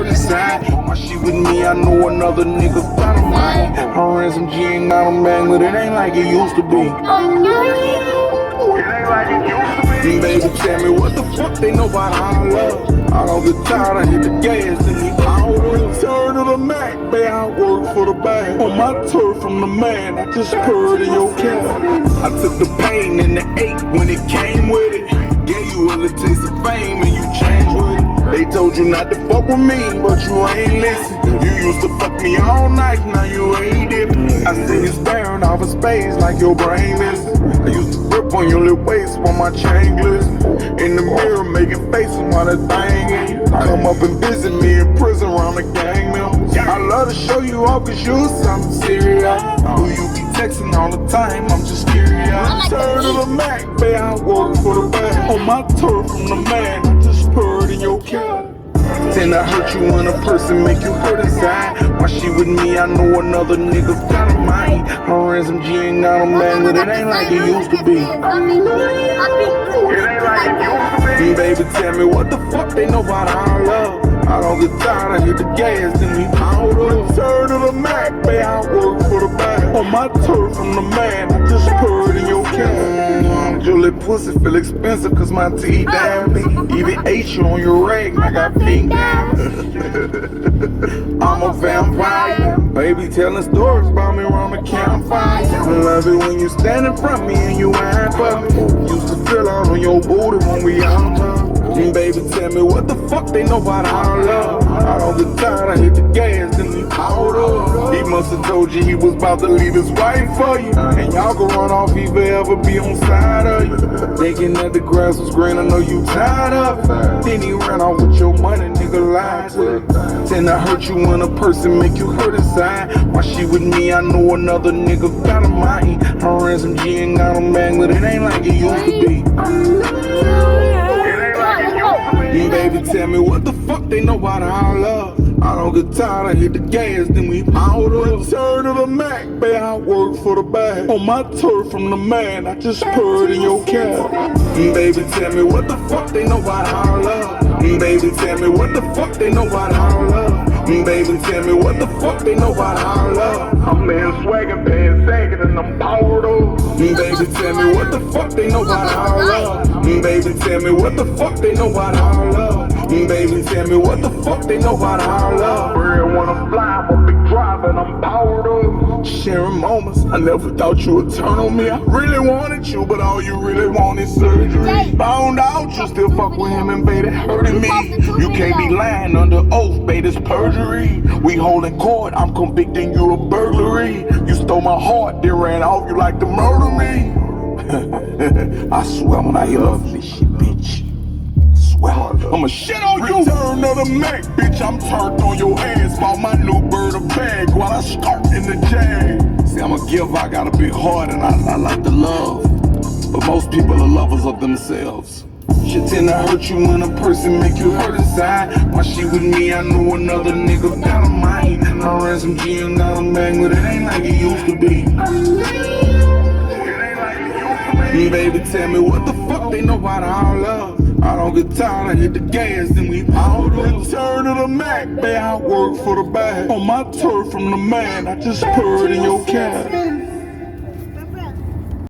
hurt inside. Why she with me, I know another nigga got a mind. I ran some G, ain't got a man, but it ain't like it used to be. Baby, tell me what the fuck they know about our love. I don't get tired, I hit the gas and we out. Return to the Mac, babe, I work for the bag. On my turf from the man, I just purred in your cab. I took the pain and the ache when it came with it. Gave you a little taste of fame and you changed with it. They told you not to fuck with me, but you ain't listen. You used to fuck me all night, now you ain't it. I see you staring off of space like your brain missing. I used to grip on your little waist while my chain glisten. In the mirror making faces while that thing in. Come up and visit me in prison around the gang members. I love to show you off cause you something serious. Who you be texting all the time, I'm just curious. Turn to the Mac, babe, I work for the bag. On my turf from the man, I just purred in your cab. Tend to hurt you when a person make you hurt inside. Why she with me, I know another nigga got a mind. I ran some G, ain't got a man, but it ain't like it used to be. Baby, tell me what the fuck they know about our love. I don't get tired, I hit the gas, then we out. Return to the Mac, babe, I work for the bag. On my turf from the man, I just purred in your cab. Your lip pussy feel expensive cause my teeth damn me. Even ate you on your rag, I got pink down. I'm a vampire, baby telling stories about me around the campfire. I love it when you stand in front of me and you ain't for me. Used to feel out on your booty when we out. Baby, tell me what the fuck they know about our love. I don't get tired, I hit the gas, then we out up. He must have told you he was about to leave his wife for you. And y'all can run off if they ever be on side of you. Thinking that the grass was green, I know you tired of it. Then he ran off with your money, nigga lied to it. Tend to hurt you when a person make you hurt inside. Why she with me, I know another nigga got a mind. I ran some G and got a man, but it ain't like it used to be. Baby, tell me what the fuck they know about our love. I don't get tired, I hit the gas, then we out. Return to the Mac, babe, I work for the bag. On my turf from the man, I just purred in your cab. Baby, tell me what the fuck they know about our love. Baby, tell me what the fuck they know about our love. Baby, tell me what the fuck they know about our love. I'm in swaggin', pants sagging, and I'm powered up. Baby, tell me what the fuck they know about our love. Baby, tell me what the fuck they know about our love. Baby, tell me what the fuck they know about our love. Real wanna fly, I'm a big driver, and I'm powered up. Sharing moments, I never thought you would turn on me. I really wanted you, but all you really want is surgery. Found out you still fuck with him, and baby, hurting me. You can't be lying under oath, baby, it's perjury. We holding court, I'm convicting you of burglary. You stole my heart, then ran off, you like to murder me. I swear when I hear of this shit, bitch. I swear, I'ma shit on you. Return to the Mac, bitch, I'm turned on your ass. Bought my new bird a bag while I start in the jag. See, I'm a giver, I got a big heart and I like to love. But most people are lovers of themselves. Shit tend to hurt you when a person make you hurt inside. Why she with me, I know another nigga got a mind. I ran some G and got a man, but it ain't like it used to be. Baby, tell me what the fuck they know about our love. I don't get tired, I hit the gas, then we out. Return to the Mac, babe, I work for the bag. On my turf from the man, I just purred in your cab.